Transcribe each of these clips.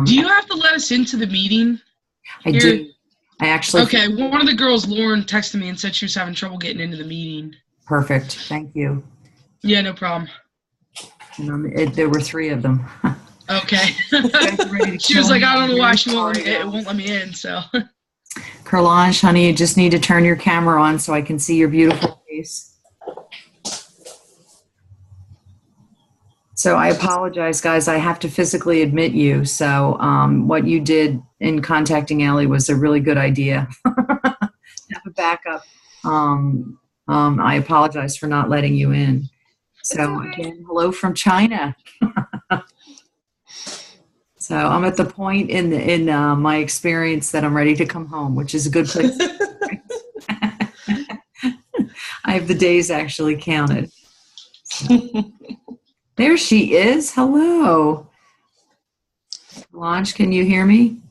Do you have to let us into the meeting? I do. I actually. Okay, one of the girls, Lauren, texted me and said she was having trouble getting into the meeting. Perfect. Thank you. Yeah, no problem. There were 3 of them. Okay. She was like, I don't know why it won't let me in, so. Carlange, honey, you just need to turn your camera on so I can see your beautiful face. So I apologize, guys. I have to physically admit you. So what you did in contacting Allie was a really good idea. Have a backup. I apologize for not letting you in. So again, hello from China. So I'm at the point in my experience that I'm ready to come home, which is a good place. I have the days actually counted. So. There she is. Hello. Solange, can you hear me?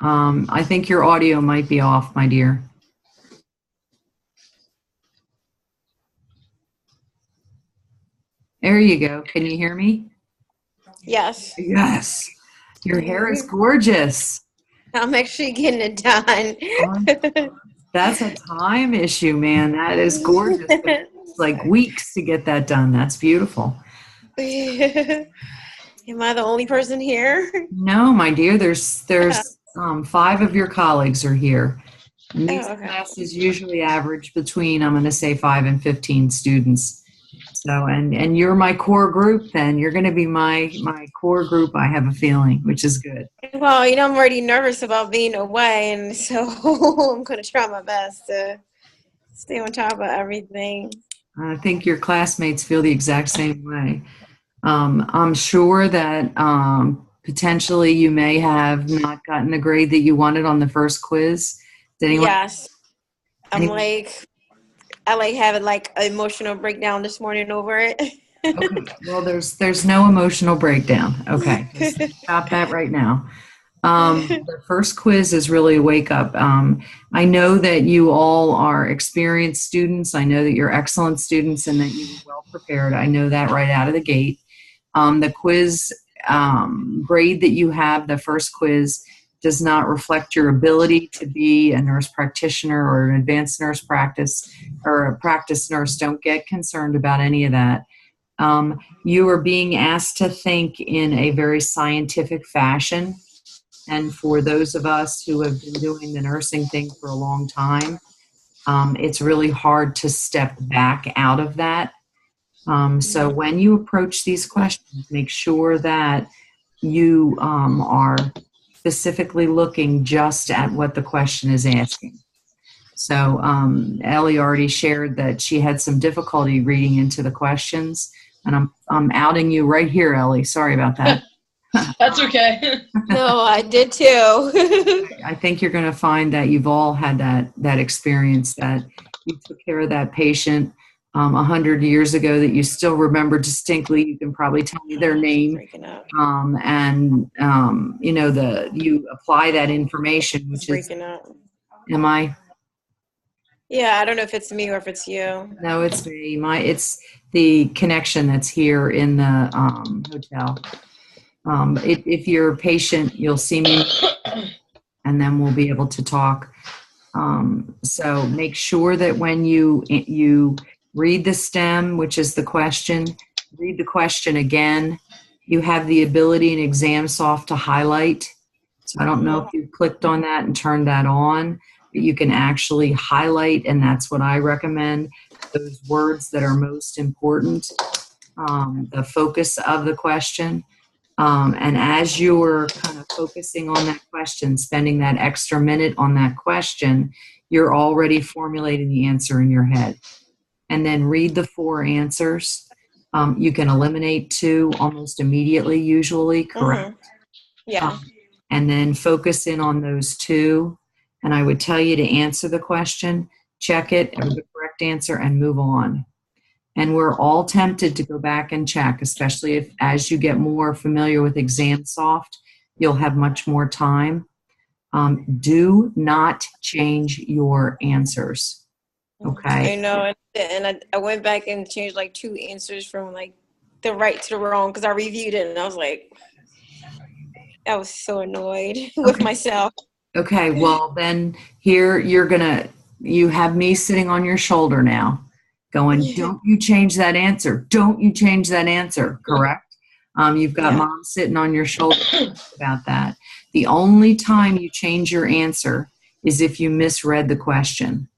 I think your audio might be off, my dear. There you go. Can you hear me? Yes. Yes. Your hair is gorgeous. I'm actually getting it done. That's a time issue, man. That is gorgeous. It's like weeks to get that done. That's beautiful. Am I the only person here? No, my dear. There's 5 of your colleagues are here. And these classes usually average between, I'm going to say 5 and 15 students. So, and you're my core group, then you're going to be my core group, I have a feeling, which is good. Well, I'm already nervous about being away, and so I'm going to try my best to stay on top of everything. I think your classmates feel the exact same way. I'm sure that potentially you may have not gotten the grade that you wanted on the first quiz. Did anyone? Yes. I having an emotional breakdown this morning over it. Okay. Well, there's no emotional breakdown. Okay. Stop that right now. The first quiz is really a wake up. I know that you all are experienced students. I know that you're excellent students and that you're well prepared. I know that right out of the gate. The quiz grade that you have, the first quiz, does not reflect your ability to be a nurse practitioner or an advanced nurse practice or a practice nurse. Don't get concerned about any of that. You are being asked to think in a very scientific fashion. And for those of us who have been doing the nursing thing for a long time, it's really hard to step back out of that. So when you approach these questions, make sure that you are specifically looking just at what the question is asking. So Ellie already shared that she had some difficulty reading into the questions, and I'm outing you right here, Ellie. Sorry about that. That's okay. No, I did too. I think you're going to find that you've all had that experience, that you took care of that patient 100 years ago that you still remember distinctly. You can probably tell me their name. You apply that information, which is, am I? Yeah, I don't know if it's me or if it's you. No, it's me. It's the connection that's here in the hotel. If you're a patient, you'll see me, and then we'll be able to talk. So make sure that when you read the STEM, which is the question, read the question again. You have the ability in ExamSoft to highlight. So I don't know if you clicked on that and turned that on, but you can actually highlight, and that's what I recommend, those words that are most important, the focus of the question. And as you're kind of focusing on that question, spending that extra minute on that question, you're already formulating the answer in your head. And then read the 4 answers. You can eliminate 2 almost immediately, usually, correct? Mm-hmm. Yeah. And then focus in on those 2. And I would tell you to answer the question, check it, the correct answer, and move on. And we're all tempted to go back and check, especially if as you get more familiar with ExamSoft, you'll have much more time. Do not change your answers. Okay. I know, and I went back and changed like 2 answers from like the right to the wrong because I reviewed it and I was like, I was so annoyed with myself. Okay, well then here you have me sitting on your shoulder now going, don't you change that answer. Don't you change that answer, correct? You've got Yeah. mom sitting on your shoulder about that. The only time you change your answer is if you misread the question.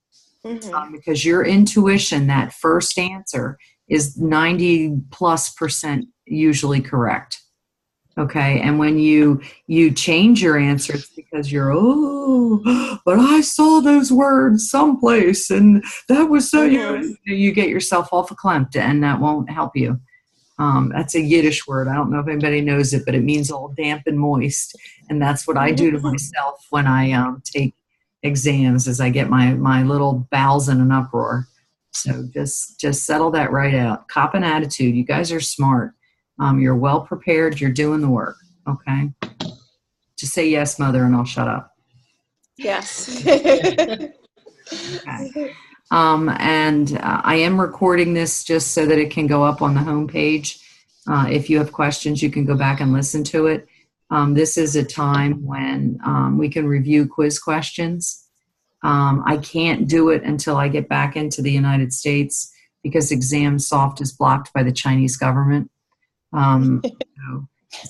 Because your intuition, that first answer, is 90+% usually correct. Okay, and when you change your answer, it's because you're, but I saw those words someplace, and that was so you get yourself all verklempt, and that won't help you. That's a Yiddish word. I don't know if anybody knows it, but it means all damp and moist, and that's what I do to myself when I take exams, is I get my little bowels in an uproar. So just settle that right out. Cop an attitude. You guys are smart. You're well prepared. You're doing the work. Okay. Just say yes, mother, and I'll shut up. Yes. Okay. And I am recording this just so that it can go up on the homepage. If you have questions, you can go back and listen to it. This is a time when we can review quiz questions. I can't do it until I get back into the United States because ExamSoft is blocked by the Chinese government. So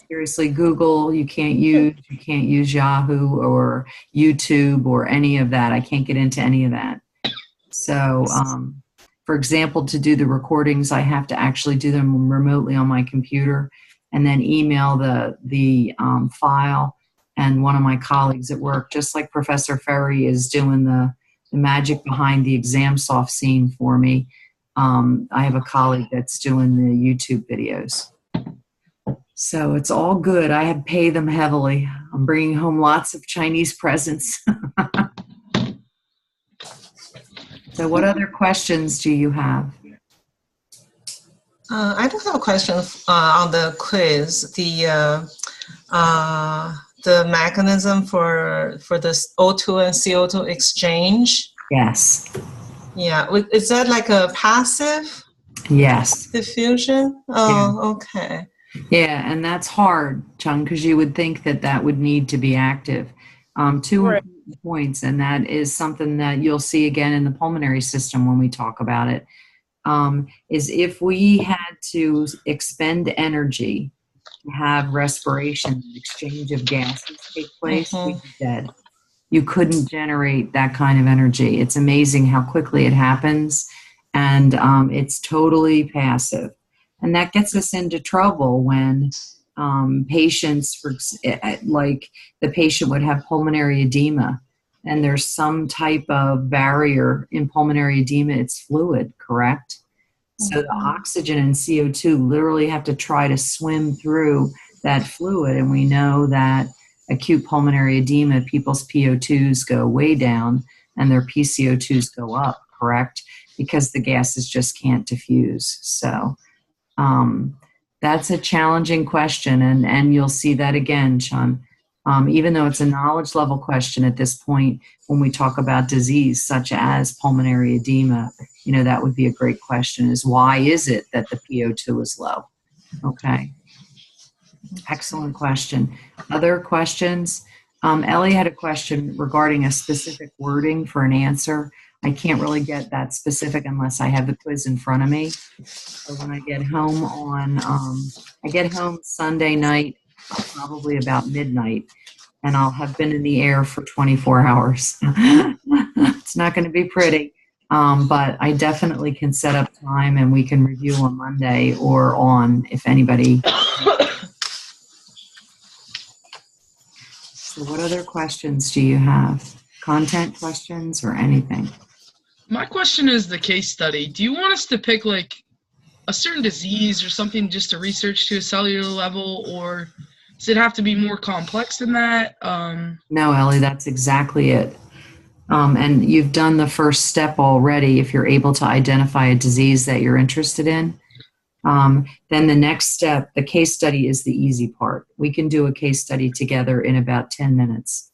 seriously, Google, you can't use Yahoo or YouTube or any of that. I can't get into any of that. So, for example, to do the recordings, I have to actually do them remotely on my computer and then email the file. And one of my colleagues at work, just like Professor Ferry is doing the magic behind the ExamSoft scene for me, I have a colleague that's doing the YouTube videos. So it's all good. I have paid them heavily. I'm bringing home lots of Chinese presents. So what other questions do you have? I do have a question on the quiz. The mechanism for this O2 and CO2 exchange. Yes. Yeah. Is that like a passive? Yes. Diffusion? Oh, yeah. Okay. Yeah, and that's hard, Chung, because you would think that would need to be active. Two important points, and that is something that you'll see again in the pulmonary system when we talk about it, is if we had to expend energy to have respiration, exchange of gases take place, we'd be dead. You couldn't generate that kind of energy. It's amazing how quickly it happens, and it's totally passive. And that gets us into trouble when patients, like the patient would have pulmonary edema, and there's some type of barrier in pulmonary edema. It's fluid, correct? So the oxygen and CO2 literally have to try to swim through that fluid, and we know that acute pulmonary edema, people's PO2s go way down and their PCO2s go up, correct? Because the gases just can't diffuse. So that's a challenging question, and you'll see that again, Sean. Even though it's a knowledge level question at this point, when we talk about disease such as pulmonary edema, that would be a great question, is why is it that the PO2 is low? Okay. Excellent question. Other questions? Ellie had a question regarding a specific wording for an answer. I can't really get that specific unless I have the quiz in front of me. So when I get home I get home Sunday night, probably about midnight, and I'll have been in the air for 24 hours. It's not going to be pretty, but I definitely can set up time and we can review on Monday or if anybody. So what other questions do you have? Content questions or anything? My question is the case study. Do you want us to pick like a certain disease or something just to research to a cellular level, or does it have to be more complex than that? No, Ellie, that's exactly it. And you've done the first step already if you're able to identify a disease that you're interested in. Then the next step, the case study, is the easy part. We can do a case study together in about 10 minutes.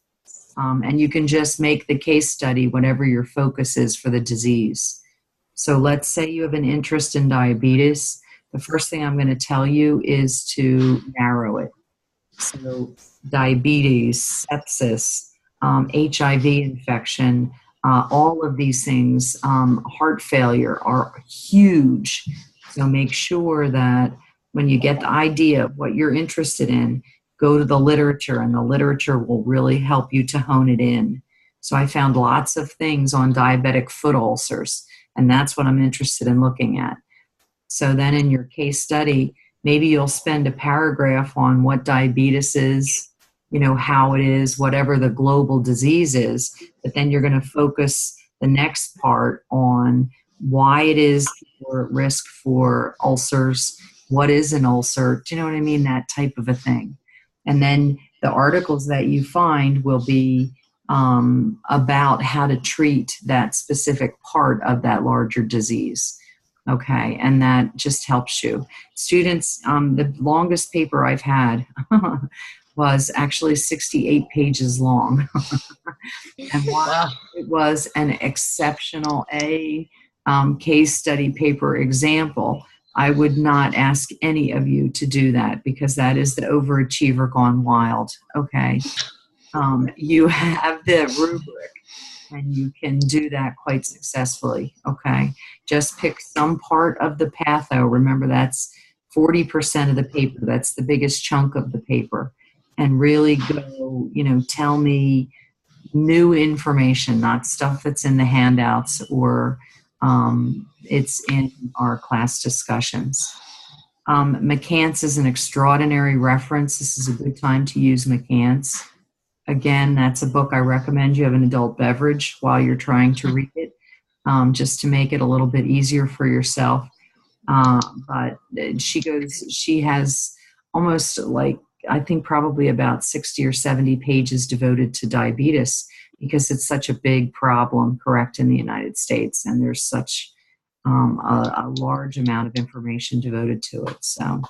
And you can just make the case study whatever your focus is for the disease. So let's say you have an interest in diabetes. The first thing I'm going to tell you is to narrow it. So diabetes, sepsis, HIV infection, all of these things, heart failure are huge. So make sure that when you get the idea of what you're interested in, go to the literature, and the literature will really help you to hone it in. So I found lots of things on diabetic foot ulcers, and that's what I'm interested in looking at. So then in your case study, maybe you'll spend a paragraph on what diabetes is, how it is, whatever the global disease is, but then you're going to focus the next part on why it is people are at risk for ulcers, what is an ulcer, do you know what I mean? That type of a thing. And then the articles that you find will be about how to treat that specific part of that larger disease. Okay, and that just helps you. Students, the longest paper I've had was actually 68 pages long. And while it was an exceptional case study paper example, I would not ask any of you to do that, because that is the overachiever gone wild, okay? You have the rubric, and you can do that quite successfully, okay? Just pick some part of the patho. Remember, that's 40% of the paper. That's the biggest chunk of the paper. And really go, tell me new information, not stuff that's in the handouts or it's in our class discussions. McCants is an extraordinary reference. This is a good time to use McCants. Again, that's a book I recommend you have an adult beverage while you're trying to read it, just to make it a little bit easier for yourself. But she has almost I think probably about 60 or 70 pages devoted to diabetes, because it's such a big problem, correct, in the United States. And there's such a large amount of information devoted to it. So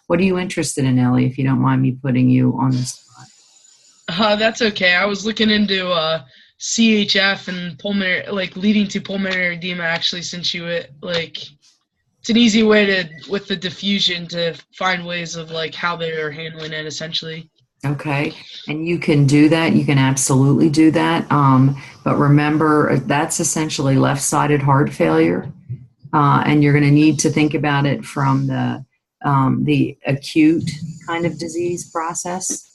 what are you interested in, Ellie, if you don't mind me putting you on the spot? That's okay. I was looking into CHF and pulmonary, leading to pulmonary edema, actually, since you it's an easy way with the diffusion, to find ways of how they are handling it, essentially. Okay, and you can do that. You can absolutely do that. But remember, that's essentially left-sided heart failure, and you're going to need to think about it from the acute kind of disease process.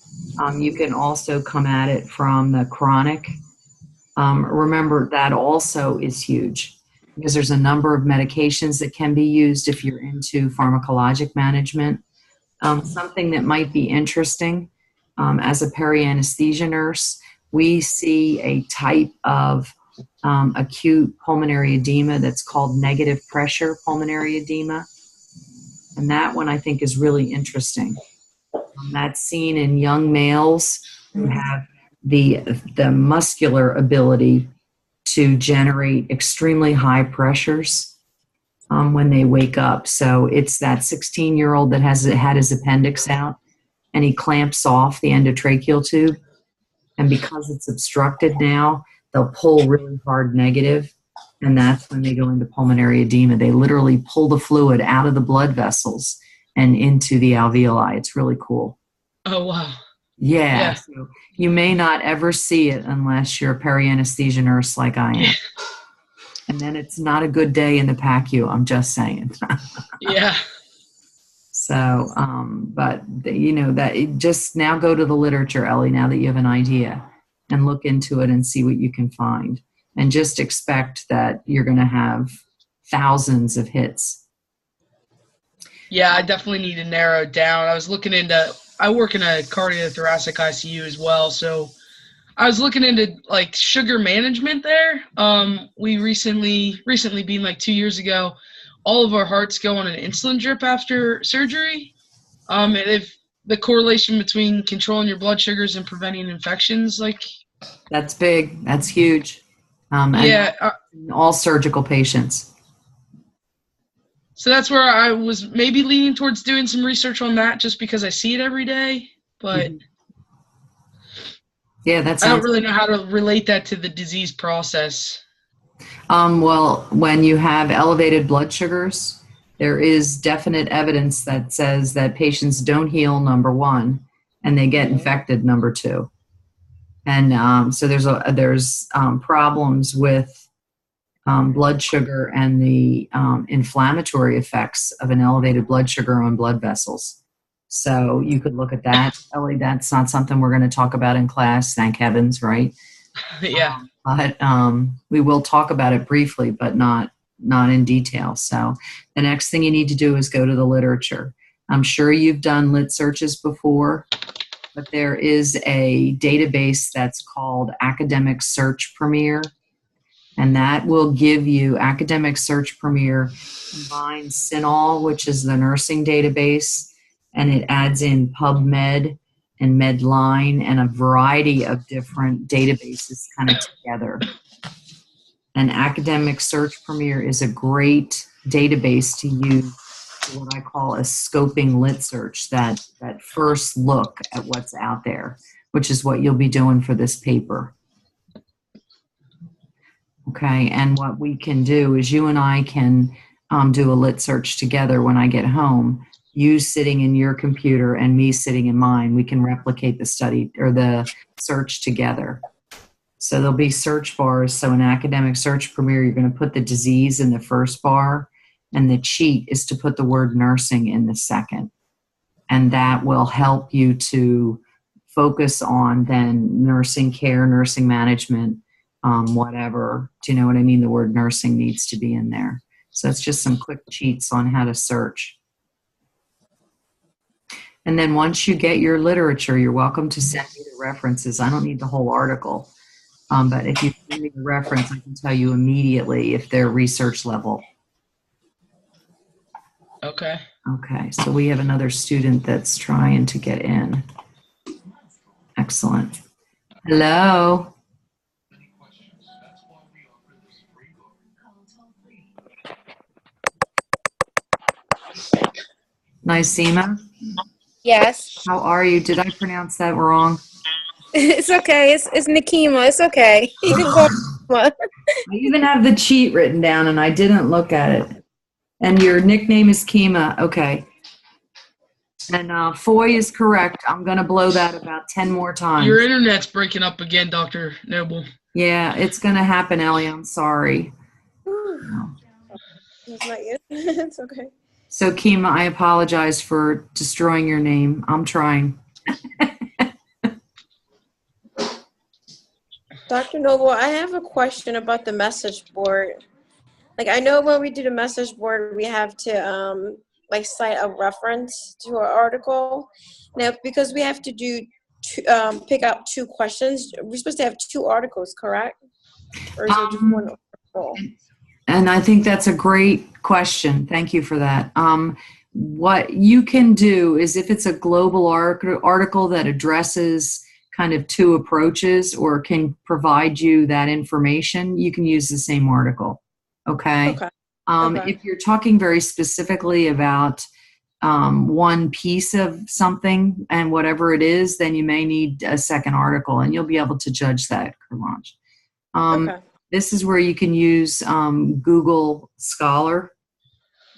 You can also come at it from the chronic. Remember, that also is huge, because there's a number of medications that can be used if you're into pharmacologic management. Something that might be interesting, as a peri-anesthesia nurse, we see a type of acute pulmonary edema that's called negative pressure pulmonary edema. And that one I think is really interesting. That's seen in young males who have the muscular ability to generate extremely high pressures when they wake up. So it's that 16-year-old that had his appendix out, and he clamps off the endotracheal tube. And because it's obstructed now, they'll pull really hard negative, and that's when they go into pulmonary edema. They literally pull the fluid out of the blood vessels and into the alveoli. It's really cool. Oh, wow. Yeah. So you may not ever see it unless you're a peri-anesthesia nurse like I am. And then it's not a good day in the PACU, I'm just saying. Yeah. So, but just now go to the literature, Ellie, now that you have an idea, and look into it and see what you can find. And just expect that you're going to have thousands of hits. Yeah, I definitely need to narrow it down. I work in a cardiothoracic ICU as well, so I was looking into sugar management there. We recently being 2 years ago, all of our hearts go on an insulin drip after surgery. And if the correlation between controlling your blood sugars and preventing infections, that's big. That's huge. Yeah. All surgical patients. So that's where I was maybe leaning towards doing some research on that, just because I see it every day. But Yeah, that I don't sounds. really know how to relate that to the disease process. Well, when you have elevated blood sugars, there is definite evidence that says that patients don't heal, number one, and they get infected, number two. And so there's problems with blood sugar and the inflammatory effects of an elevated blood sugar on blood vessels. So you could look at that. Ellie, that's not something we're going to talk about in class, thank heavens, right? Yeah. But we will talk about it briefly, but not in detail. So the next thing you need to do is go to the literature. I'm sure you've done lit searches before, but there is a database that's called Academic Search Premier, and that will give you Academic Search Premier combines CINAHL, which is the nursing database, and it adds in PubMed and Medline and a variety of different databases kind of together. And Academic Search Premier is a great database to use for what I call a scoping lit search, that first look at what's out there, which is what you'll be doing for this paper. Okay, and what we can do is you and I can do a lit search together when I get home. You sitting in your computer and me sitting in mine, we can replicate the study or the search together. So there'll be search bars. So in Academic Search Premier, you're going to put the disease in the first bar, and the cheat is to put the word nursing in the second. And that will help you to focus on then nursing care, nursing management, whatever. Do you know what I mean? The word nursing needs to be in there. So it's just some quick cheats on how to search. And then once you get your literature, you're welcome to send me the references. I don't need the whole article. But if you send me the reference, I can tell you immediately if they're research level. Okay. Okay, so we have another student that's trying to get in. Excellent. Hello. Nysima, Yes. how are you? Did I pronounce that wrong? It's okay. It's Nikema. It's okay. You can call Nikema. I even have the cheat written down and I didn't look at it. And your nickname is Kima. Okay. And Foy is correct. I'm going to blow that about 10 more times. Your internet's breaking up again, Dr. Noble. Yeah, it's going to happen, Ellie. I'm sorry. It's not you. It's okay. So, Kima, I apologize for destroying your name. I'm trying. Dr. Noble, I have a question about the message board. Like, I know when we do the message board, we have to cite a reference to our article. Now, because we have to do pick out 2 questions, we're supposed to have 2 articles, correct? Or is it just 1 article? And I think that's a great question. Thank you for that. What you can do is, if it's a global article that addresses kind of 2 approaches or can provide you that information, you can use the same article. Okay. Okay. If you're talking very specifically about one piece of something and whatever it is, then you may need a second article, and you'll be able to judge that, Kurlanj. Okay. This is where you can use Google Scholar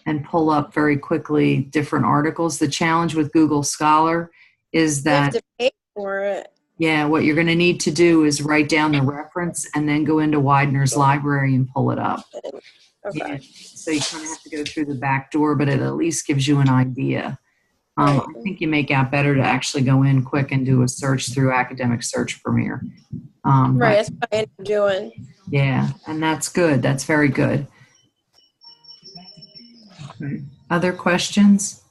and pull up very quickly different articles. The challenge with Google Scholar is You have that, to pay for it. yeah, what you're going to need to do is write down the reference and then go into Widener's library and pull it up. Okay. Yeah, so you kind of have to go through the back door, but it at least gives you an idea. Right. I think you make out better to actually go in quick and do a search through Academic Search Premier. Right, that's what I ended up doing. Yeah, and that's good. That's very good. Other questions?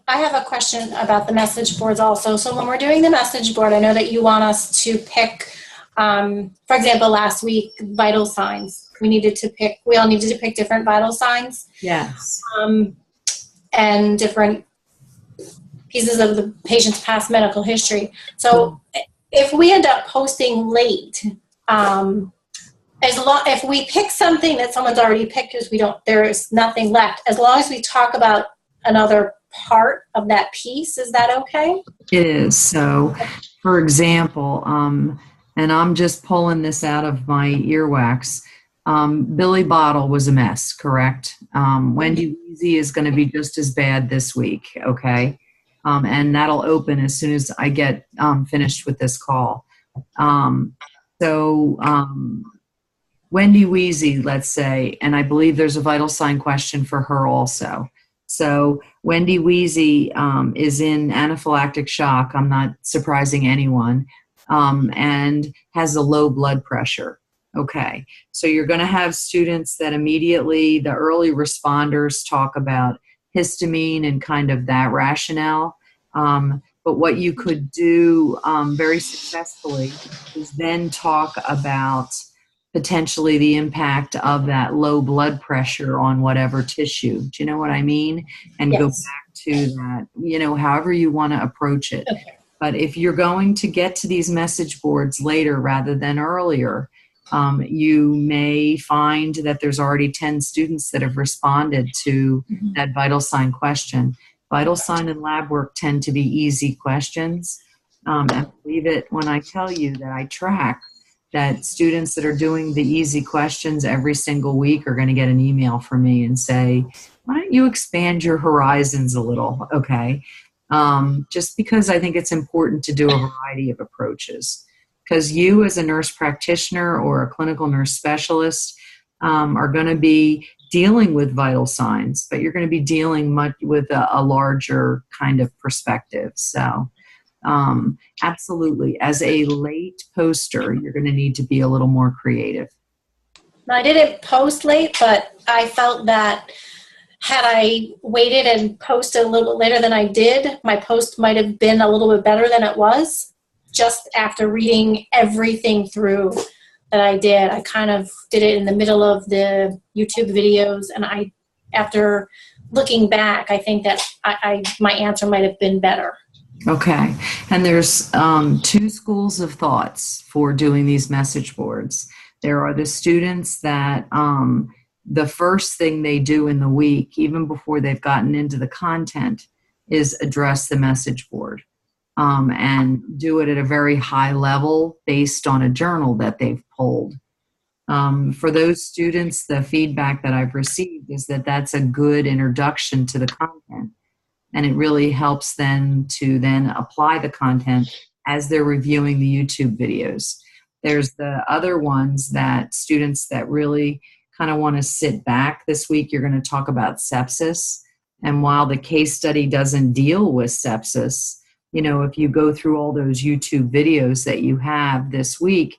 I have a question about the message boards also. So when we're doing the message board, I know that you want us to pick, for example, last week, vital signs. We all needed to pick different vital signs. Yes. And different pieces of the patient's past medical history. So if we end up posting late, if we pick something that someone's already picked, there is nothing left. As long as we talk about another part of that piece, is that okay? It is. So, for example, and I'm just pulling this out of my earwax. Billy Bottle was a mess, correct? Wendy Weezy is going to be just as bad this week, okay? And that'll open as soon as I get finished with this call. Wendy Weezy, let's say, and I believe there's a vital sign question for her also. So Wendy Weezy is in anaphylactic shock. I'm not surprising anyone, and has a low blood pressure. Okay, so you're going to have students that immediately, the early responders talk about histamine and kind of that rationale. But what you could do very successfully is then talk about potentially the impact of that low blood pressure on whatever tissue. Do you know what I mean? And Yes. go back to that, however you want to approach it. Okay. But if you're going to get to these message boards later rather than earlier, you may find that there's already 10 students that have responded to that vital sign question. Vital sign and lab work tend to be easy questions. And believe it when I tell you that I track that students that are doing the easy questions every single week are going to get an email from me and say, why don't you expand your horizons a little, okay? Just because I think it's important to do a variety of approaches. Because you as a nurse practitioner or a clinical nurse specialist are going to be dealing with vital signs, but you're going to be dealing with a larger kind of perspective. So absolutely, as a late poster, you're going to need to be a little more creative. I didn't post late, but I felt that had I waited and posted a little bit later than I did, my post might have been a little bit better than it was. Just after reading everything through that I did, I kind of did it in the middle of the YouTube videos, and after looking back, I think that my answer might have been better. Okay, and there's two schools of thoughts for doing these message boards. There are the students that the first thing they do in the week, even before they've gotten into the content, is address the message board. And do it at a very high level based on a journal that they've pulled. For those students, the feedback that I've received is that that's a good introduction to the content. And it really helps them to then apply the content as they're reviewing the YouTube videos. There's the other ones that students that really kind of want to sit back. This week, you're going to talk about sepsis. And while the case study doesn't deal with sepsis, if you go through all those YouTube videos that you have this week,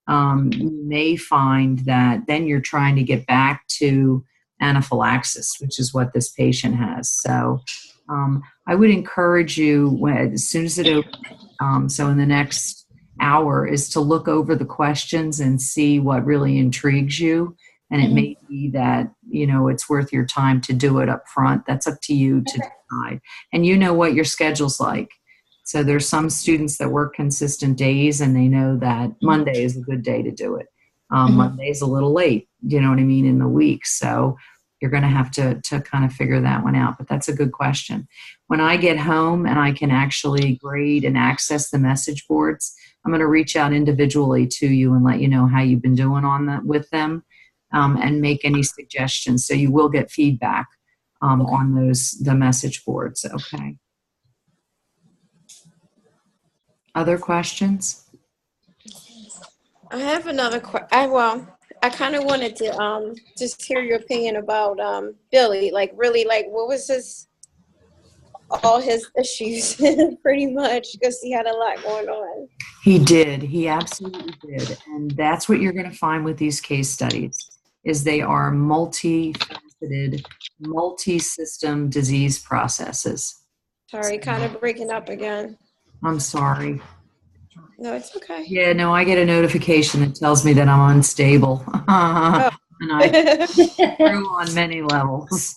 you may find that then you're trying to get back to anaphylaxis, which is what this patient has. So I would encourage you, as soon as it opens, so in the next hour, is to look over the questions and see what really intrigues you. And it may be that, it's worth your time to do it up front. That's up to you to decide. And you know what your schedule's like. So there's some students that work consistent days and they know that Monday is a good day to do it. Monday's a little late, you know what I mean, in the week. So you're going to have to kind of figure that one out. But that's a good question. When I get home and I can actually grade and access the message boards, I'm going to reach out individually to you and let you know how you've been doing on that with them, and make any suggestions. So you will get feedback on the message boards. Okay. Other questions? I have another question. I kind of wanted to just hear your opinion about Billy. Like, really, what was all his issues, pretty much, because he had a lot going on. He did. He absolutely did. And that's what you're going to find with these case studies, is they are multifaceted, multi-system disease processes. Sorry, kind of breaking up again. I'm sorry. No, it's okay. Yeah, no, I get a notification that tells me that I'm unstable. And I grew on many levels.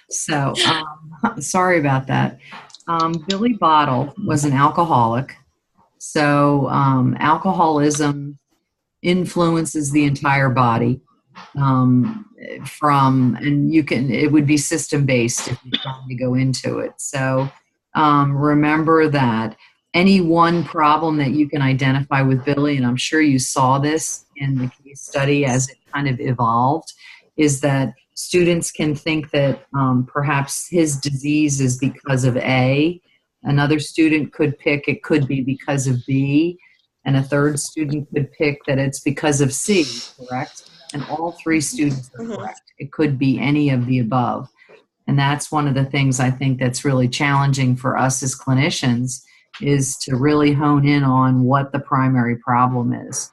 So, sorry about that. Billy Bottle was an alcoholic. So, alcoholism influences the entire body. It would be system-based if you're trying to go into it. So, remember that any one problem that you can identify with Billy, and I'm sure you saw this in the case study as it kind of evolved, is that students can think that perhaps his disease is because of A. Another student could pick it could be because of B. And a third student could pick that it's because of C, correct? And all three students are correct. It could be any of the above. And that's one of the things I think that's really challenging for us as clinicians, is to really hone in on what the primary problem is.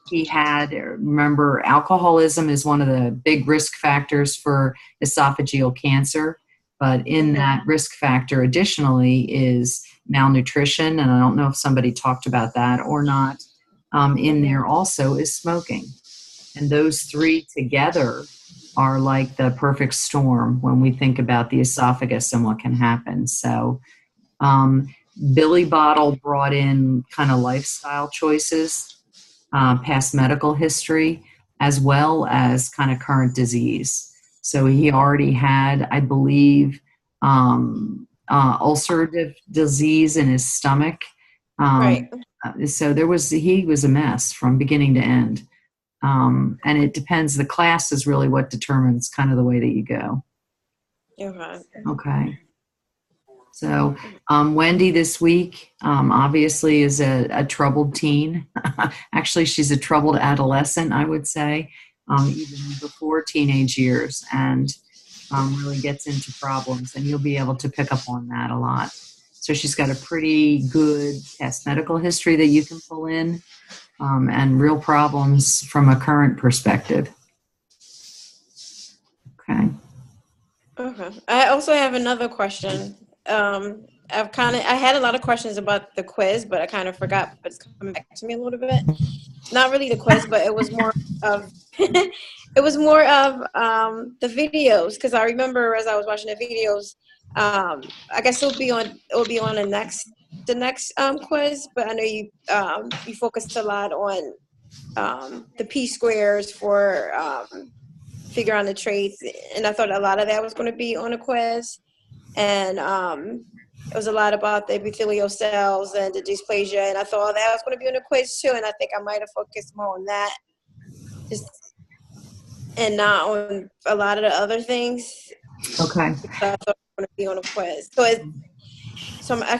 He had, remember, alcoholism is one of the big risk factors for esophageal cancer, but in that risk factor additionally is malnutrition, and I don't know if somebody talked about that or not. In there also is smoking. And those three together are like the perfect storm when we think about the esophagus and what can happen. So Billy Bottle brought in kind of lifestyle choices, past medical history, as well as kind of current disease. So he already had, I believe, ulcerative disease in his stomach. Right. So he was a mess from beginning to end. And it depends. The class is really what determines kind of the way that you go. Okay. Okay. So Wendy this week obviously is a troubled teen. Actually, she's a troubled adolescent, I would say, even before teenage years, and really gets into problems. And you'll be able to pick up on that a lot. So she's got a pretty good past medical history that you can pull in, and real problems from a current perspective. Okay. Okay. I also have another question. I had a lot of questions about the quiz, but I kind of forgot, but it's coming back to me a little bit. Not really the quiz, but it was more of the videos, because I remember as I was watching the videos, I guess it'll be on the next quiz, but I know you focused a lot on the P squares for figure out the traits, and I thought a lot of that was going to be on a quiz. And it was a lot about the epithelial cells and the dysplasia, and I thought that was going to be on the quiz too, and I think I might have focused more on that and not on a lot of the other things. Okay. Because I thought it was going to be on a quiz. So I'm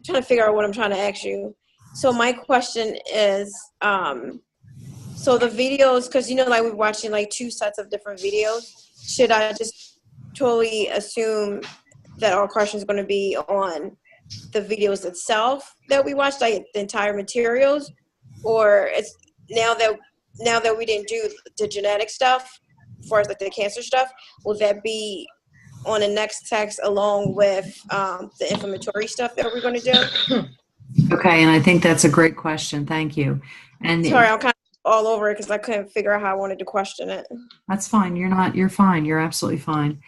trying to figure out what I'm trying to ask you. So my question is, so the videos, because like we're watching like two sets of different videos, should I just totally assume that our question is going to be on the videos itself that we watched, like the entire materials, or it's now that we didn't do the genetic stuff, as far as like the cancer stuff, will that be on the next text along with the inflammatory stuff that we're going to do? Okay, and I think that's a great question. Thank you. And sorry, I'm kind of all over it because I couldn't figure out how I wanted to question it. That's fine. You're fine. You're absolutely fine.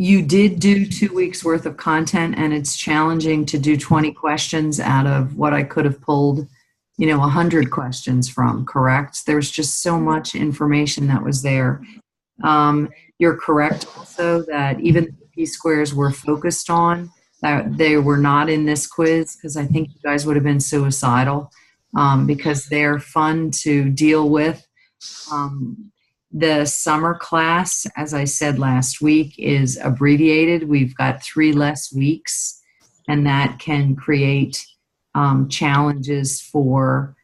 You did do 2 weeks worth of content, and it's challenging to do 20 questions out of what I could have pulled, 100 questions from, correct? There's just so much information that was there. You're correct also that even the P-squares were focused on, that they were not in this quiz, because I think you guys would have been suicidal, because they're fun to deal with. The summer class, as I said last week, is abbreviated. We've got 3 less weeks, and that can create challenges for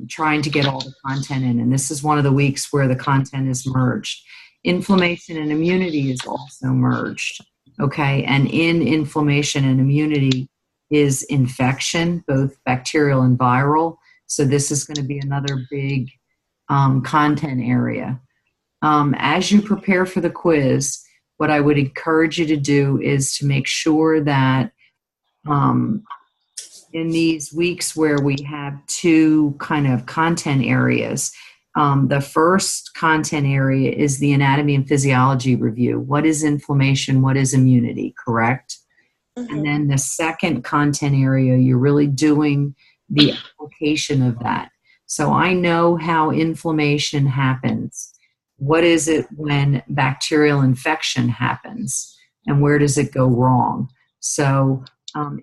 trying to get all the content in. And this is one of the weeks where the content is merged. Inflammation and immunity is also merged, okay? And in inflammation and immunity is infection, both bacterial and viral. So this is going to be another big content area. As you prepare for the quiz, what I would encourage you to do is to make sure that in these weeks where we have 2 kind of content areas, the first content area is the anatomy and physiology review. What is inflammation? What is immunity? Correct? Mm-hmm. And then the second content area, you're really doing the application of that. So I know how inflammation happens. What is it when bacterial infection happens? And where does it go wrong? So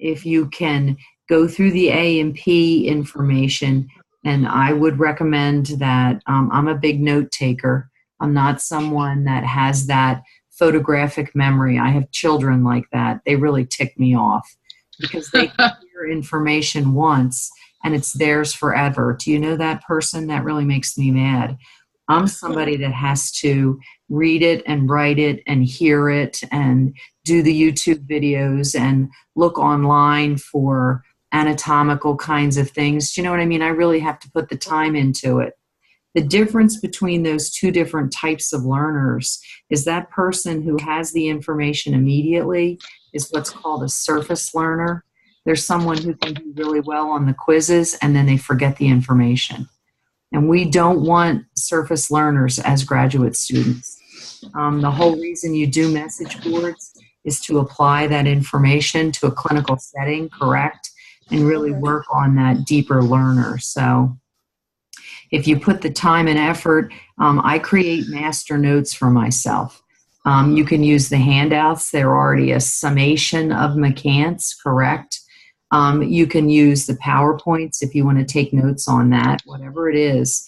If you can go through the A and P information, and I would recommend that I'm a big note taker. I'm not someone that has that photographic memory. I have children like that. They really tick me off because they hear information once and it's theirs forever. Do you know that person? That really makes me mad. I'm somebody that has to read it and write it and hear it and do the YouTube videos and look online for anatomical kinds of things. Do you know what I mean? I really have to put the time into it. The difference between those two different types of learners is that person who has the information immediately is what's called a surface learner. There's someone who can do really well on the quizzes and then they forget the information. And we don't want surface learners as graduate students. The whole reason you do message boards is to apply that information to a clinical setting, correct? And really work on that deeper learner. So if you put the time and effort, I create master notes for myself. You can use the handouts. They're already a summation of McCants, correct? You can use the PowerPoints if you want to take notes on that, whatever it is.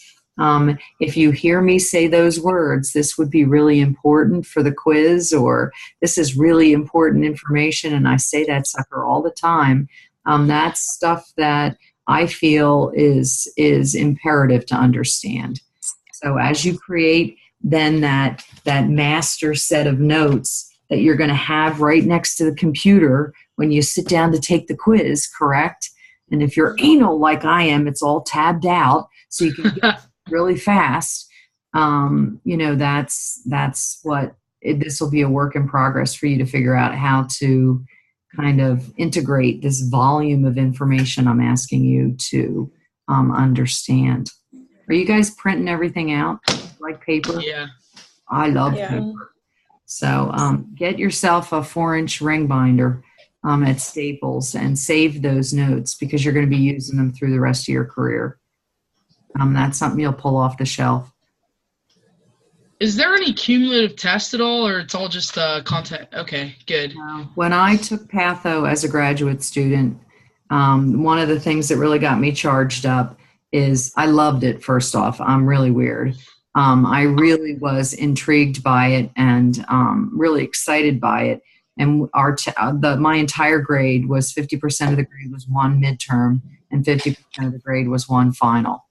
If you hear me say those words, this would be really important for the quiz, or this is really important information, and I say that sucker all the time. That's stuff that I feel is imperative to understand. So as you create then that master set of notes that you're going to have right next to the computer when you sit down to take the quiz, correct? And if you're anal like I am, it's all tabbed out so you can get really fast. That's what this will be a work in progress for you to figure out how to kind of integrate this volume of information I'm asking you to understand. Are you guys printing everything out like paper? Yeah. I love paper. So get yourself a 4-inch ring binder at Staples and save those notes because you're going to be using them through the rest of your career. That's something you'll pull off the shelf. Is there any cumulative test at all, or it's all just content? Okay, good. When I took Patho as a graduate student, one of the things that really got me charged up is I loved it, first off. I'm really weird. I really was intrigued by it and really excited by it. And my entire grade was 50% of the grade was one midterm and 50% of the grade was one final.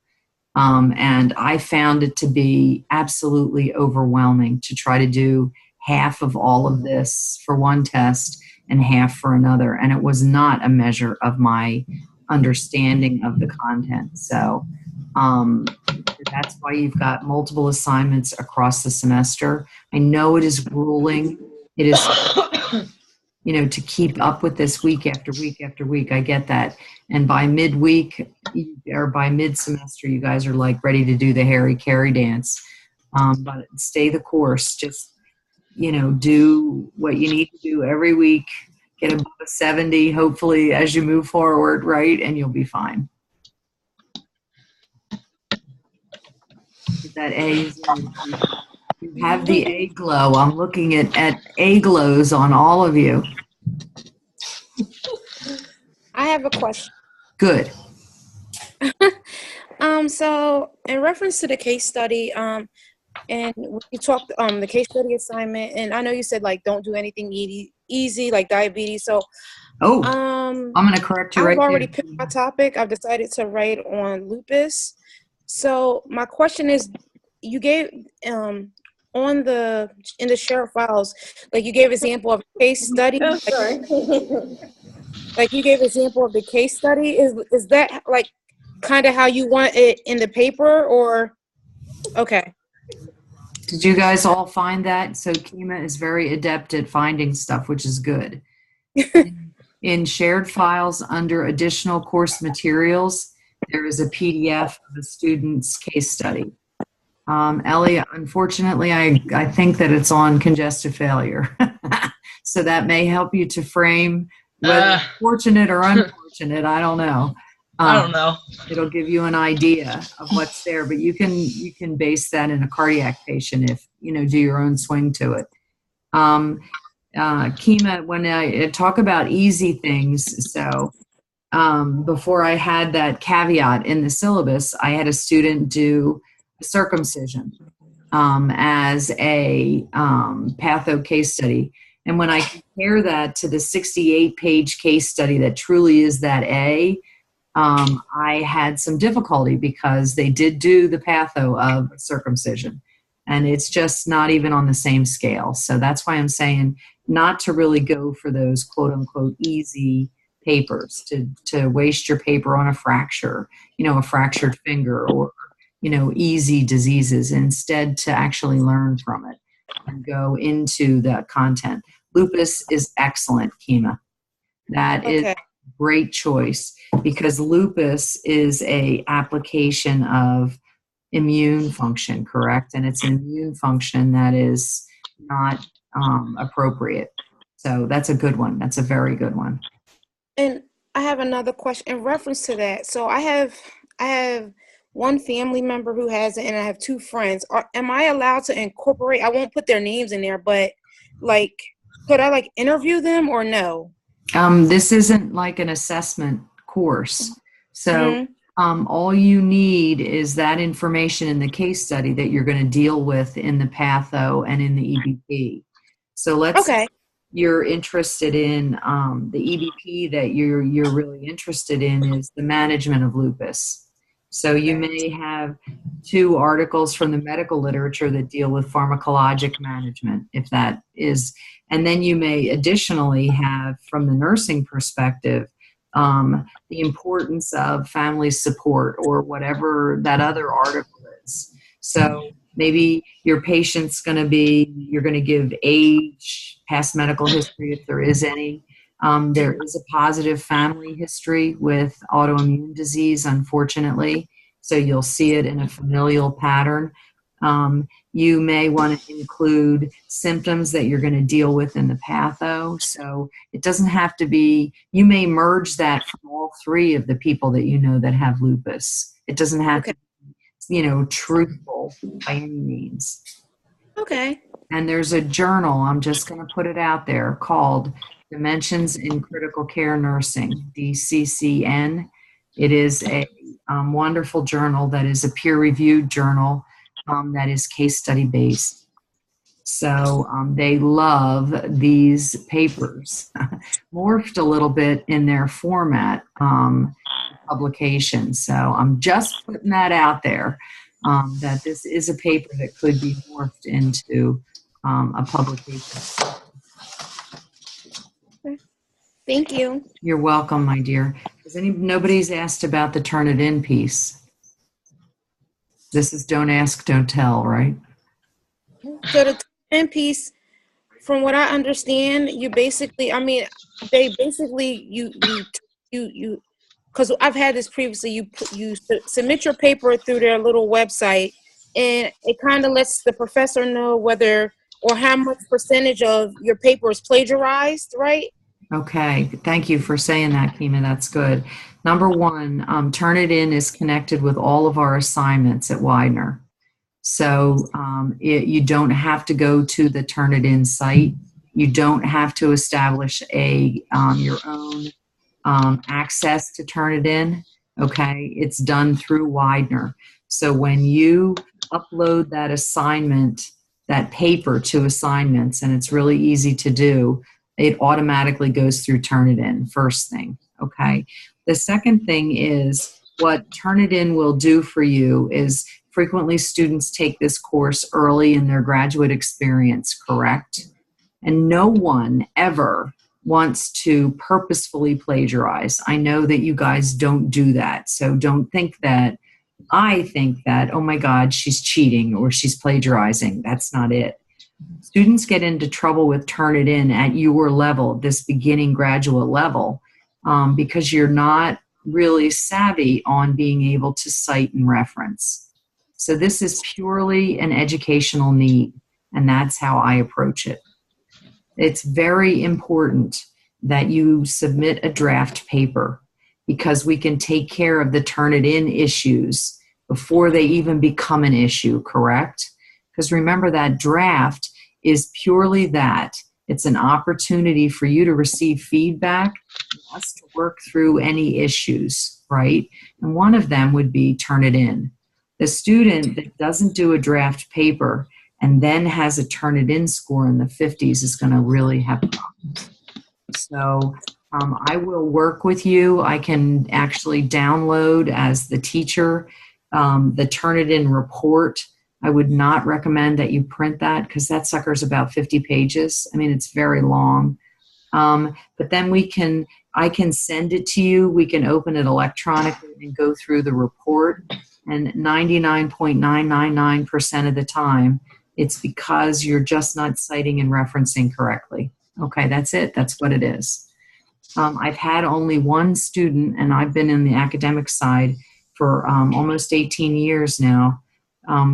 And I found it to be absolutely overwhelming to try to do half of all of this for one test and half for another. And it was not a measure of my understanding of the content. So that's why you've got multiple assignments across the semester. I know it is grueling. It is, to keep up with this week after week after week. I get that. And by midweek or by mid-semester, you guys are like ready to do the Harry Carey dance. But stay the course. Just, do what you need to do every week. Get above a 70, hopefully, as you move forward, right? And you'll be fine. Get that A. You have the A glow. I'm looking at A glows on all of you. I have a question. Good. So in reference to the case study, and you talked the case study assignment, and I know you said like don't do anything easy like diabetes. So I'm going to correct you right I've already there. picked my topic. I've decided to write on lupus. So my question is, you gave in the shared files, like you gave example of a case study. Oh, sorry. Like you gave example of the case study. Is that like kind of how you want it in the paper, or okay? Did you guys all find that? So Kima is very adept at finding stuff, which is good. In shared files under additional course materials, there is a PDF of a student's case study. Ellie, unfortunately, I think that it's on congestive failure. So that may help you to frame whether it's fortunate or unfortunate. I don't know. I don't know. It'll give you an idea of what's there, but you can base that in a cardiac patient if, do your own swing to it. Kima, when I talk about easy things, so before I had that caveat in the syllabus, I had a student do circumcision as a patho case study. And when I compare that to the 68-page case study that truly is that A, I had some difficulty because they did do the patho of circumcision. And it's just not even on the same scale. So that's why I'm saying not to really go for those quote-unquote easy papers, to waste your paper on a fracture, a fractured finger, or easy diseases, instead to actually learn from it and go into the content. Lupus is excellent, Kima. That is a great choice, because lupus is a application of immune function, correct? And it's an immune function that is not appropriate. So that's a good one. That's a very good one. And I have another question in reference to that. So I have one family member who has it, and I have two friends. Am I allowed to incorporate? I won't put their names in there, but could I interview them or no? This isn't like an assessment course. So all you need is that information in the case study that you're going to deal with in the patho and in the EBP. So let's say you're interested in the EBP that you're really interested in is the management of lupus. So you may have 2 articles from the medical literature that deal with pharmacologic management, if that is, and then you may additionally have, from the nursing perspective, the importance of family support or whatever that other article is. So maybe your patient's going to be, you're going to give age, past medical history if there is any. There is a positive family history with autoimmune disease, unfortunately. So you'll see it in a familial pattern. You may want to include symptoms that you're going to deal with in the patho. So it doesn't have to be, you may merge that from all 3 of the people that you know that have lupus. It doesn't have to be, truthful by any means. Okay. And there's a journal, I'm just going to put it out there, called Dimensions in Critical Care Nursing, DCCN. It is a wonderful journal that is a peer-reviewed journal that is case study based. So they love these papers, morphed a little bit in their format publication. So I'm just putting that out there, that this is a paper that could be morphed into a publication. Thank you. You're welcome, my dear. Nobody's asked about the Turnitin piece. This is don't ask, don't tell, right? So the Turnitin piece, from what I understand, you basically, because I've had this previously, you submit your paper through their little website, and it kind of lets the professor know whether or how much percentage of your paper is plagiarized, right? Okay, thank you for saying that, Kima. That's good. Number 1, Turnitin is connected with all of our assignments at Widener. So you don't have to go to the Turnitin site. You don't have to establish your own access to Turnitin. Okay, it's done through Widener. So when you upload that assignment, that paper to assignments, and it's really easy to do, it automatically goes through Turnitin, first thing, okay? The second thing is what Turnitin will do for you is frequently students take this course early in their graduate experience, correct? And no one ever wants to purposefully plagiarize. I know that you guys don't do that, so don't think that I think that, oh my God, she's cheating or she's plagiarizing. That's not it. Students get into trouble with Turnitin at your level, this beginning graduate level, because you're not really savvy on being able to cite and reference. So this is purely an educational need, and that's how I approach it. It's very important that you submit a draft paper, because we can take care of the Turnitin issues before they even become an issue, correct? Because remember, that draft is purely that. It's an opportunity for you to receive feedback, and us to work through any issues, right? And one of them would be Turnitin. The student that doesn't do a draft paper and then has a Turnitin score in the 50s is going to really have problems. So I will work with you. I can actually download as the teacher the Turnitin report. I would not recommend that you print that because that sucker's about 50 pages. I mean, it's very long. But then I can send it to you. We can open it electronically and go through the report. And 99.999% of the time, it's because you're just not citing and referencing correctly. Okay, that's it. That's what it is. I've had only one student, and I've been in the academic side for almost 18 years now,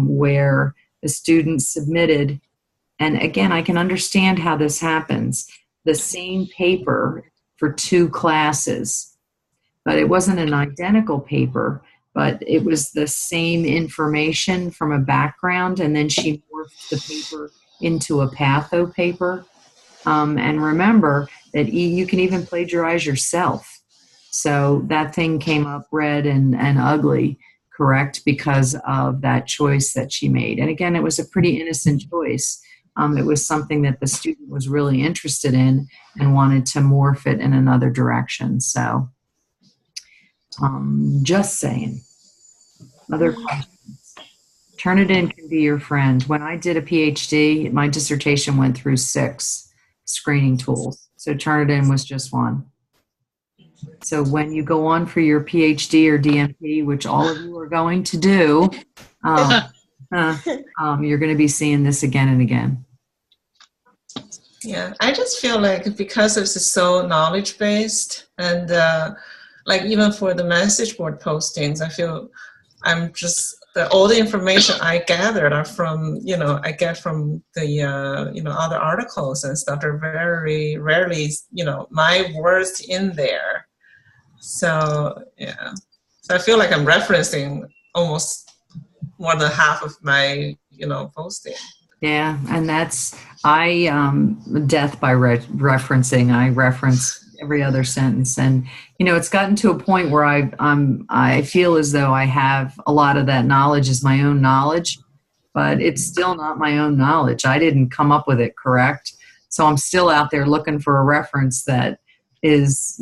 where the student submitted, and again, I can understand how this happens, the same paper for 2 classes, but it wasn't an identical paper, but it was the same information from a background, and then she morphed the paper into a patho paper. And remember that you can even plagiarize yourself. So that thing came up red and ugly, correct, because of that choice that she made. And again, it was a pretty innocent choice. It was something that the student was really interested in and wanted to morph it in another direction. So just saying. Other questions? Turnitin can be your friend. When I did a PhD, my dissertation went through 6 screening tools. So Turnitin was just one. So when you go on for your PhD or DMP, which all of you are going to do, you're going to be seeing this again and again. Yeah, I just feel like because it's so knowledge-based and like even for the message board postings, I feel all the information I gathered are from, I get from the, other articles and stuff. They're very rarely, my words in there. So, yeah. So I feel like I'm referencing almost more than half of my, posting. Yeah, and that's, death by referencing. I reference every other sentence. And, it's gotten to a point where I feel as though I have a lot of that knowledge as my own knowledge, but it's still not my own knowledge. I didn't come up with it, correct? So I'm still out there looking for a reference that is,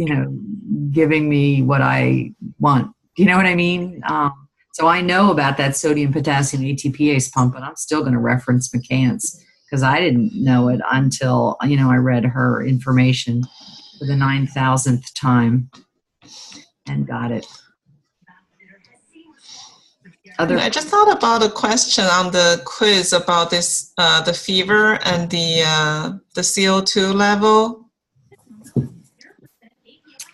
giving me what I want. You know what I mean? So I know about that sodium potassium ATPase pump, but I'm still going to reference McCants because I didn't know it until, I read her information for the 9,000th time and got it. I just thought about a question on the quiz about this, the fever and the CO2 level.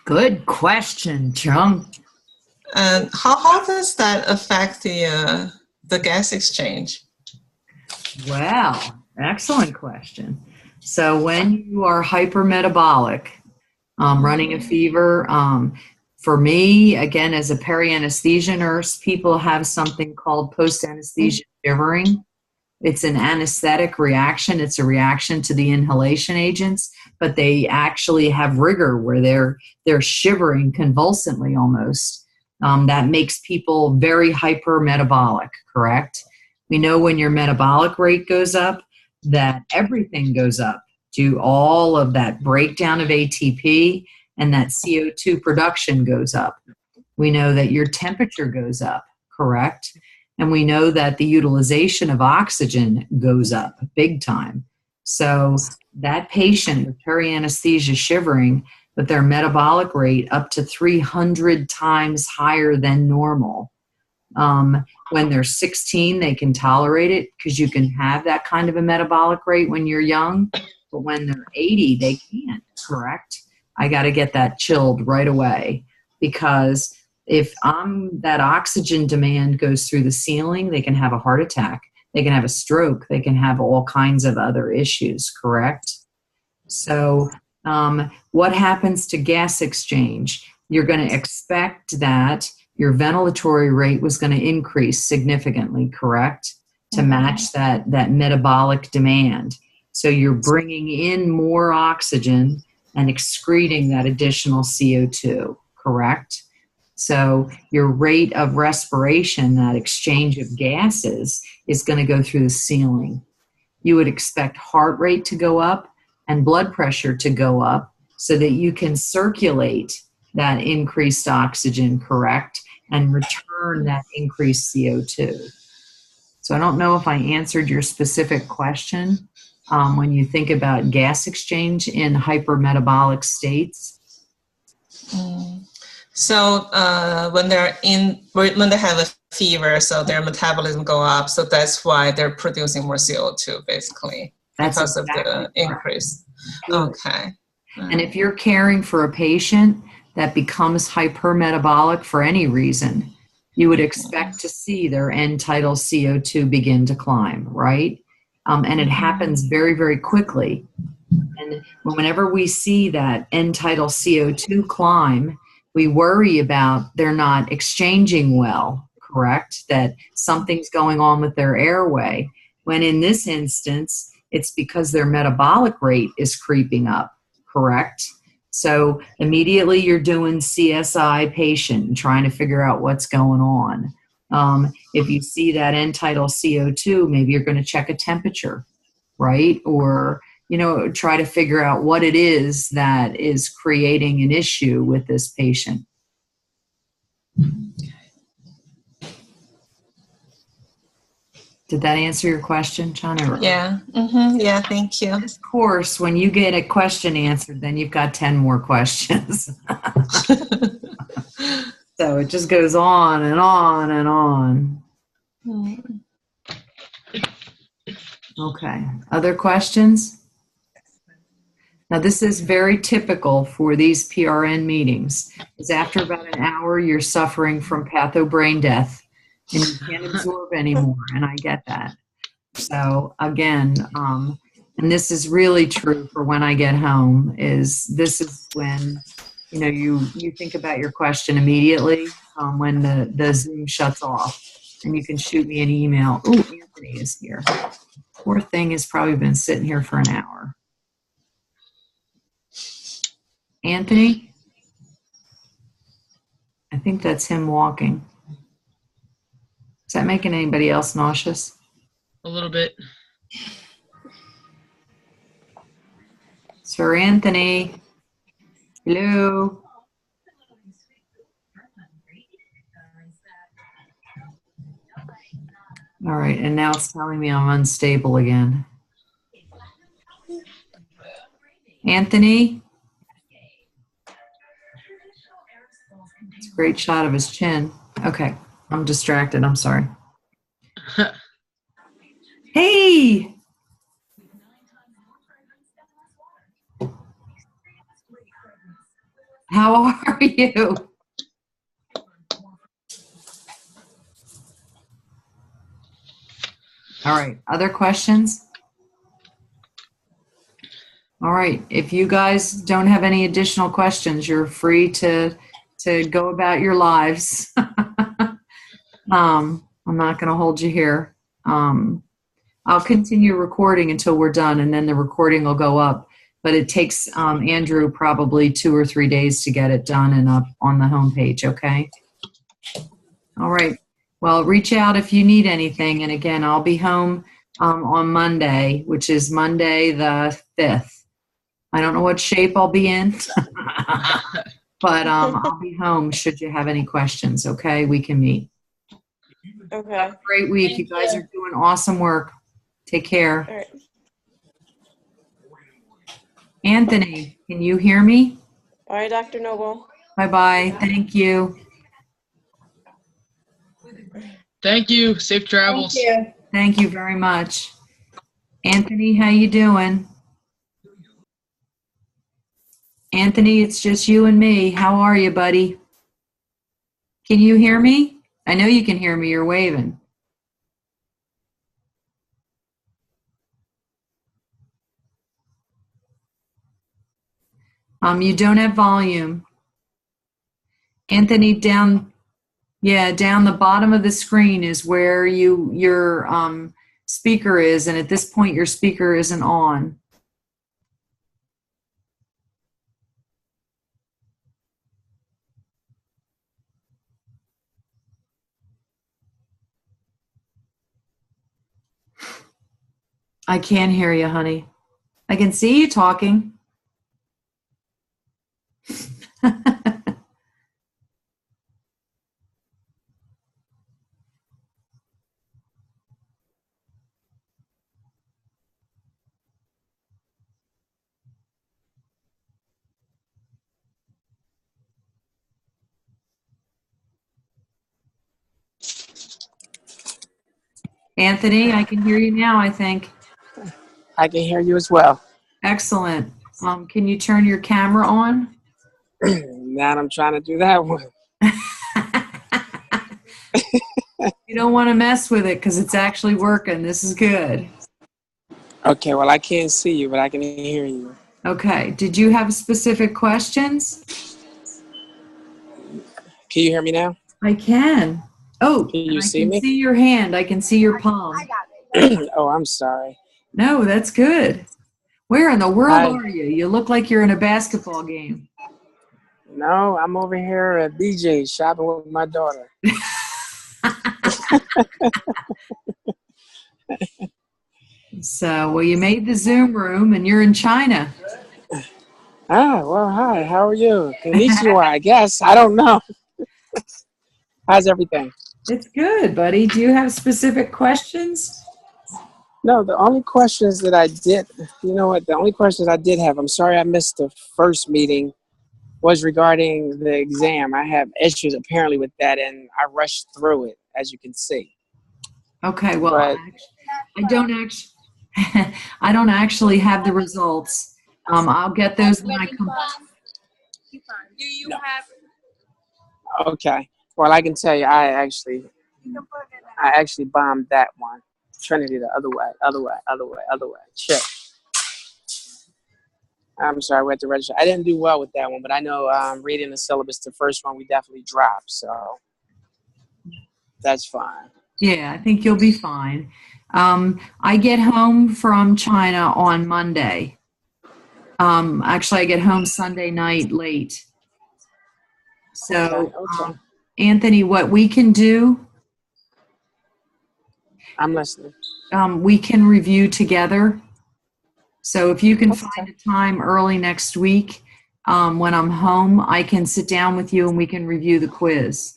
Good question, Chung. And how does that affect the gas exchange? Well, excellent question. So when you are hypermetabolic, running a fever, for me, again, as a peri-anesthesia nurse, people have something called post-anesthesia shivering. It's an anesthetic reaction. It's a reaction to the inhalation agents, but they actually have rigor where they're shivering convulsively almost. That makes people very hypermetabolic, correct? We know when your metabolic rate goes up, that everything goes up to all of that breakdown of ATP, and that CO2 production goes up. We know that your temperature goes up, correct? And we know that the utilization of oxygen goes up big time. So that patient with peri-anesthesia shivering, but their metabolic rate up to 300 times higher than normal. When they're 16, they can tolerate it because you can have that kind of a metabolic rate when you're young, but when they're 80, they can't, correct? I got to get that chilled right away because if that oxygen demand goes through the ceiling, they can have a heart attack. They can have a stroke. They can have all kinds of other issues, correct? So what happens to gas exchange? You're going to expect that your ventilatory rate was going to increase significantly, correct? To match that metabolic demand. So you're bringing in more oxygen and excreting that additional CO2, correct? So your rate of respiration, that exchange of gases, is going to go through the ceiling. You would expect heart rate to go up and blood pressure to go up so that you can circulate that increased oxygen, correct, and return that increased CO2. So I don't know if I answered your specific question when you think about gas exchange in hypermetabolic states. So when they have a fever, so their metabolism go up, so that's why they're producing more CO2, basically, because of the increase. Okay. And if you're caring for a patient that becomes hypermetabolic for any reason, you would expect to see their end tidal CO2 begin to climb, right? And it happens very, very quickly. And whenever we see that end tidal CO2 climb, we worry about they're not exchanging well, correct? That something's going on with their airway. When in this instance, it's because their metabolic rate is creeping up, correct? So immediately you're doing CSI patient and trying to figure out what's going on. If you see that end tidal CO2, maybe you're going to check a temperature, right? Or, try to figure out what it is that is creating an issue with this patient. Did that answer your question, John? Yeah. Mm-hmm. Yeah, thank you. Of course, when you get a question answered, then you've got 10 more questions. So it just goes on and on and on. Okay. Other questions? Now, this is very typical for these PRN meetings, is after about an hour, you're suffering from patho-brain death, and you can't absorb anymore, and I get that. So, again, and this is really true for when I get home, this is when, you think about your question immediately when the Zoom shuts off, and you can shoot me an email. Oh, Anthony is here. Poor thing has probably been sitting here for an hour. Anthony? I think that's him walking. Is that making anybody else nauseous? A little bit. Sir Anthony? Hello? All right, and now it's telling me I'm unstable again. Anthony? It's a great shot of his chin. Okay, I'm distracted. I'm sorry. Hey! How are you? All right, other questions? All right, if you guys don't have any additional questions, you're free to go about your lives. I'm not going to hold you here. I'll continue recording until we're done, and then the recording will go up. But it takes Andrew probably 2 or 3 days to get it done and up on the homepage, okay? All right. Well, reach out if you need anything. And again, I'll be home on Monday, which is Monday the 5th. I don't know what shape I'll be in, but I'll be home should you have any questions, okay? We can meet. Okay. Have a great week. Thank you guys you. are doing awesome work. Take care. All right. Anthony, can you hear me? Bye, Dr. Noble. Bye-bye. Thank you. Thank you. Safe travels. Thank you. Thank you very much. Anthony, how you doing? Anthony, it's just you and me. How are you, buddy? Can you hear me? I know you can hear me. You're waving. You don't have volume. Anthony, down the bottom of the screen is where your speaker is, and at this point your speaker isn't on. I can't hear you, honey. I can see you talking. Anthony, I can hear you now, I think. I can hear you as well. Excellent. Can you turn your camera on? Now I'm trying to do that one. You don't want to mess with it because it's actually working. This is good. Okay, well, I can't see you, but I can hear you. Okay. Did you have specific questions? Can you hear me now? I can. Oh, Can you see I can me? see your hand. I can see your palm. Oh, I'm sorry. No, that's good. Where in the world Hi. are you? You look like you're in a basketball game. No, I'm over here at BJ shopping with my daughter. So, well, you made the Zoom room and you're in China. Ah, well, hi. How are you? Konnichiwa, I guess. I don't know. How's everything? It's good, buddy. Do you have specific questions? No, the only questions that I did, you know what? The only questions I did have, I'm sorry I missed the first meeting, was regarding the exam. I have issues apparently with that, and I rushed through it, as you can see. Okay, well, But- I don't actually have the results. I'll get those when I come. Do you have? Okay. Well, I can tell you, I actually bombed that one. Trinity the other way. Shit. I'm sorry, we had to register. I didn't do well with that one, but I know reading the syllabus, the first one we definitely dropped, so that's fine. Yeah, I think you'll be fine. I get home from China on Monday. Actually, I get home Sunday night late. So, Okay. Anthony, what we can do, I'm listening. we can review together. So if you can Okay. find a time early next week, when I'm home, I can sit down with you and we can review the quiz.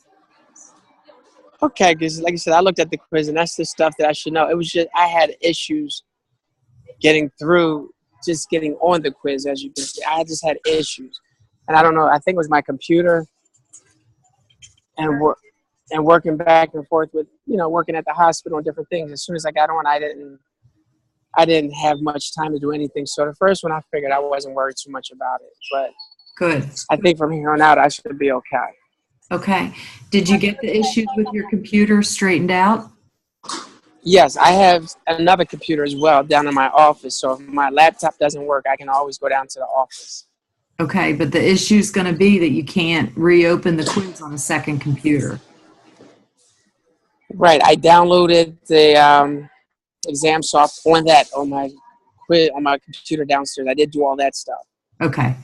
Okay, because like I said, I looked at the quiz, and that's the stuff that I should know. It was just I had issues getting through, just getting on the quiz, as you can see. I just had issues, and I don't know. I think it was my computer, and working back and forth with working at the hospital and different things. As soon as I got on, I didn't have much time to do anything. So the first one, I figured I wasn't worried too much about it, but Good. I think from here on out, I should be okay. Okay. Did you get the issues with your computer straightened out? Yes, I have another computer as well down in my office. So if my laptop doesn't work, I can always go down to the office. Okay, but the issue is going to be that you can't reopen the quiz on a second computer. Right. I downloaded the ExamSoft on my computer downstairs. I did do all that stuff. Okay,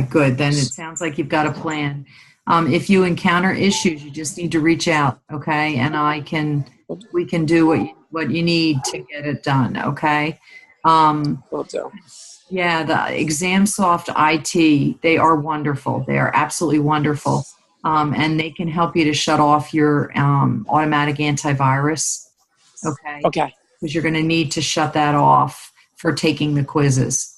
good. Then it sounds like you've got a plan. If you encounter issues, you just need to reach out, okay? And we can do what you need to get it done, okay? Will do. Yeah, the ExamSoft IT, they are wonderful. They are absolutely wonderful. And they can help you to shut off your automatic antivirus, okay? Okay. Because you're going to need to shut that off for taking the quizzes.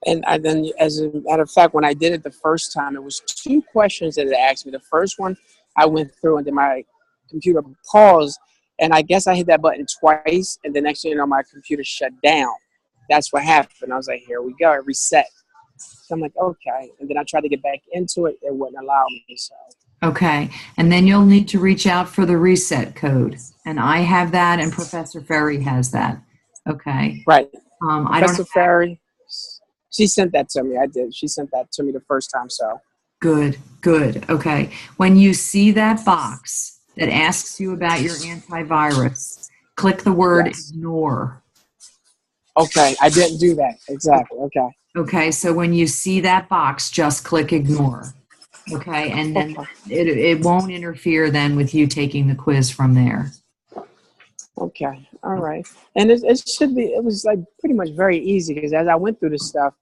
And then, as a matter of fact, when I did it the first time, it was 2 questions that it asked me. The first one I went through, and then my computer paused, and I guess I hit that button twice, and the next thing you know, my computer shut down. That's what happened. I was like, here we go, it reset. So I'm like, okay. And then I tried to get back into it. It wouldn't allow me. So. Okay. And then you'll need to reach out for the reset code. And I have that, and Professor Ferry has that. Okay. Right. Professor Ferry, she sent that to me. I did. She sent that to me the first time. So. Good. Okay. When you see that box that asks you about your antivirus, click the word Yes. ignore. Okay, I didn't do that. Exactly. Okay. Okay, so when you see that box, just click ignore. Okay, and then it won't interfere then with you taking the quiz from there. Okay. All right. And it should be, it was like pretty much very easy because as I went through this stuff,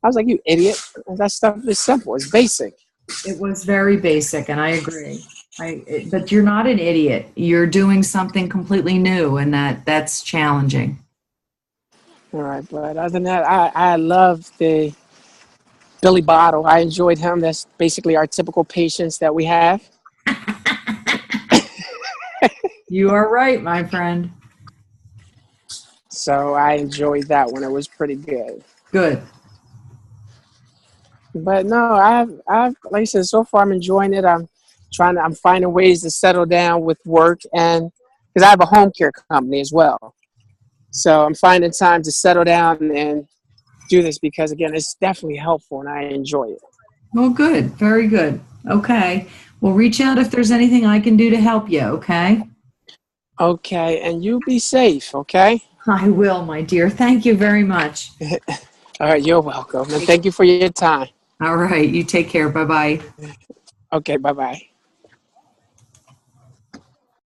I was like, you idiot. That stuff is simple. It's basic. It was very basic, and I agree. But you're not an idiot. You're doing something completely new, and that's challenging. All right. But other than that, I love the Billy Bottle. I enjoyed him. That's basically our typical patients that we have. You are right, my friend. So I enjoyed that one. It was pretty good. Good. But no, I've like I said, so far I'm enjoying it. I'm finding ways to settle down with work, and because I have a home care company as well. So I'm finding time to settle down and do this because again, it's definitely helpful and I enjoy it. Well, good. Very good. Okay. Well, reach out if there's anything I can do to help you, okay? Okay, and you be safe, okay? I will, my dear. Thank you very much. All right, you're welcome. And thank you for your time. All right. You take care. Bye-bye. Okay, bye-bye.